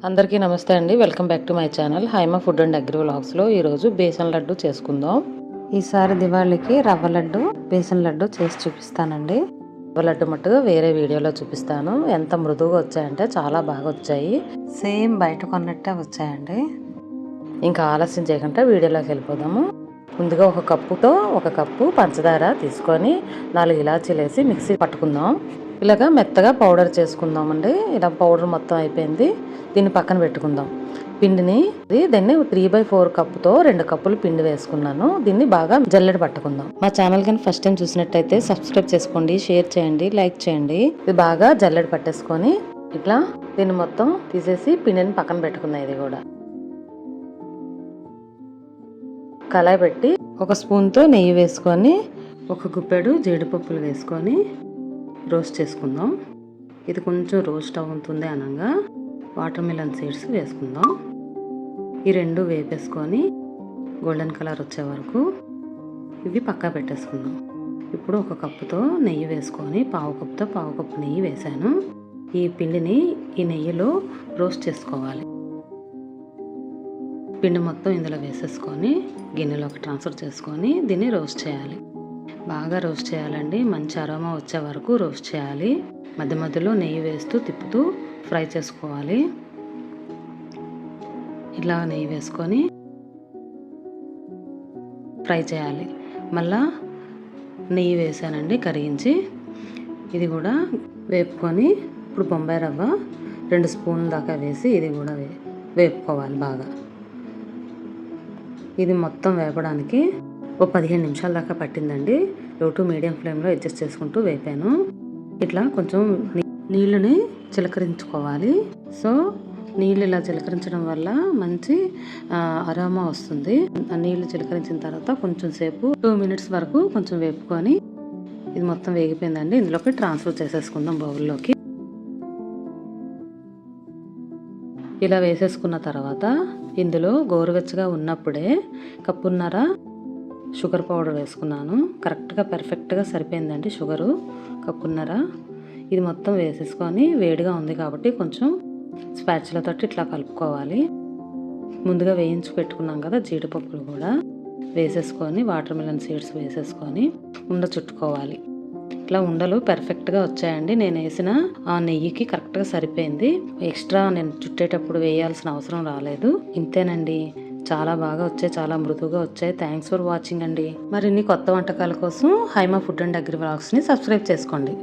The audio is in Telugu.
అందరికీ నమస్తే అండి. Welcome back to my channel Haima food and agri వ్లాగ్స్లో ఈరోజు బేసన్ లడ్డు చేసుకుందాం. ఈసారి దివాళీకి రవ్వ లడ్డు బేసన్ లడ్డు చేసి చూపిస్తానండి. రవ్వ లడ్డు మట్టుగా వేరే వీడియోలో చూపిస్తాను. ఎంత మృదువుగా వచ్చాయంటే చాలా బాగా వచ్చాయి. సేమ్ బయట కొన్నట్టే వచ్చాయండి. ఇంకా ఆలస్యం చేయకుండా వీడియోలోకి వెళ్ళిపోదాము. ముందుగా ఒక కప్పు పంచదార తీసుకొని 4 ఇలాచీలు వేసి మిక్సీ పట్టుకుందాం. ఇలాగా మెత్తగా పౌడర్ చేసుకుందామండి. ఇలా పౌడర్ మొత్తం అయిపోయింది. దీన్ని పక్కన పెట్టుకుందాం. పిండిని దీన్ని 3/4 కప్పుతో 2 కప్పులు పిండి వేసుకున్నాను. దీన్ని బాగా జల్లెడ పట్టుకుందాం. మా ఛానల్ కానీ ఫస్ట్ టైం చూసినట్టయితే సబ్స్క్రైబ్ చేసుకోండి, షేర్ చేయండి, లైక్ చేయండి. ఇది బాగా జల్లెడ పట్టేసుకొని ఇట్లా దీన్ని మొత్తం తీసేసి పిండిని పక్కన పెట్టుకుందాం. ఇది కూడా కళాయి పెట్టి ఒక స్పూన్తో నెయ్యి వేసుకొని ఒక గుప్పెడు జీడిపప్పులు వేసుకొని రోస్ట్ చేసుకుందాం. ఇది కొంచెం రోస్ట్ అవుతుంది అనగా వాటర్ మిలన్ సీడ్స్ వేసుకుందాం. ఈ రెండు వేపేసుకొని గోల్డెన్ కలర్ వచ్చే వరకు ఇవి పక్కా పెట్టేసుకుందాం. ఇప్పుడు ఒక కప్పుతో నెయ్యి వేసుకొని పావు కప్పు నెయ్యి వేసాను. ఈ పిండిని ఈ నెయ్యిలో రోస్ట్ చేసుకోవాలి. పిండి మొత్తం ఇందులో వేసేసుకొని గిన్నెలోకి ట్రాన్స్ఫర్ చేసుకొని దీన్ని రోస్ట్ చేయాలి. బాగా రోస్ట్ చేయాలండి. మంచి అరోమా వచ్చే వరకు రోస్ట్ చేయాలి. మధ్య మధ్యలో నెయ్యి వేస్తూ తిప్పుతూ ఫ్రై చేసుకోవాలి. ఇలా నెయ్యి వేసుకొని ఫ్రై చేయాలి. మళ్ళా నెయ్యి వేసానండి కరిగించి. ఇది కూడా వేపుకొని ఇప్పుడు బొంబాయి రవ్వ 2 స్పూన్ల దాకా వేసి ఇది కూడా వేపుకోవాలి బాగా. ఇది మొత్తం వేపడానికి 15 నిమిషాల దాకా పట్టిందండి. లో టు మీడియం ఫ్లేమ్లో అడ్జస్ట్ చేసుకుంటూ వేపాను. ఇట్లా కొంచెం నీళ్ళని చిలకరించుకోవాలి. సో నీళ్ళు ఇలా చిలకరించడం వల్ల మంచి అరోమా వస్తుంది. నీళ్ళు చిలకరించిన తర్వాత కొంచెం సేపు 2 మినిట్స్ వరకు కొంచెం వేపుకొని ఇది మొత్తం వేగిపోయిందండి. ఇందులోకి ట్రాన్స్ఫర్ చేసేసుకుందాం బౌల్లోకి. ఇలా వేసేసుకున్న తర్వాత ఇందులో గోరువెచ్చగా ఉన్నప్పుడే 1.5 కప్పు షుగర్ పౌడర్ వేసుకున్నాను. కరెక్ట్గా పర్ఫెక్ట్గా సరిపోయిందండి షుగరు 1.5 కప్పు. ఇది మొత్తం వేసేసుకొని వేడిగా ఉంది కాబట్టి కొంచెం స్పాచులతో ఇట్లా కలుపుకోవాలి. ముందుగా వేయించి పెట్టుకున్నాం కదా జీడిపప్పులు కూడా వేసేసుకొని వాటర్ మిలన్ సీడ్స్ వేసేసుకొని ఉండ చుట్టుకోవాలి. ఇట్లా ఉండలు పర్ఫెక్ట్గా వచ్చాయండి. నేను వేసిన ఆ నెయ్యికి కరెక్ట్గా సరిపోయింది. ఎక్స్ట్రా నేను చుట్టేటప్పుడు వేయాల్సిన అవసరం రాలేదు. ఇంతేనండి, చాలా బాగా వచ్చాయి, చాలా మృదువుగా వచ్చాయి. థ్యాంక్స్ ఫర్ వాచింగ్ అండి. మరిన్ని కొత్త వంటకాల కోసం హైమా ఫుడ్ అండ్ అగ్రి వ్లాగ్స్ని సబ్స్క్రైబ్ చేసుకోండి.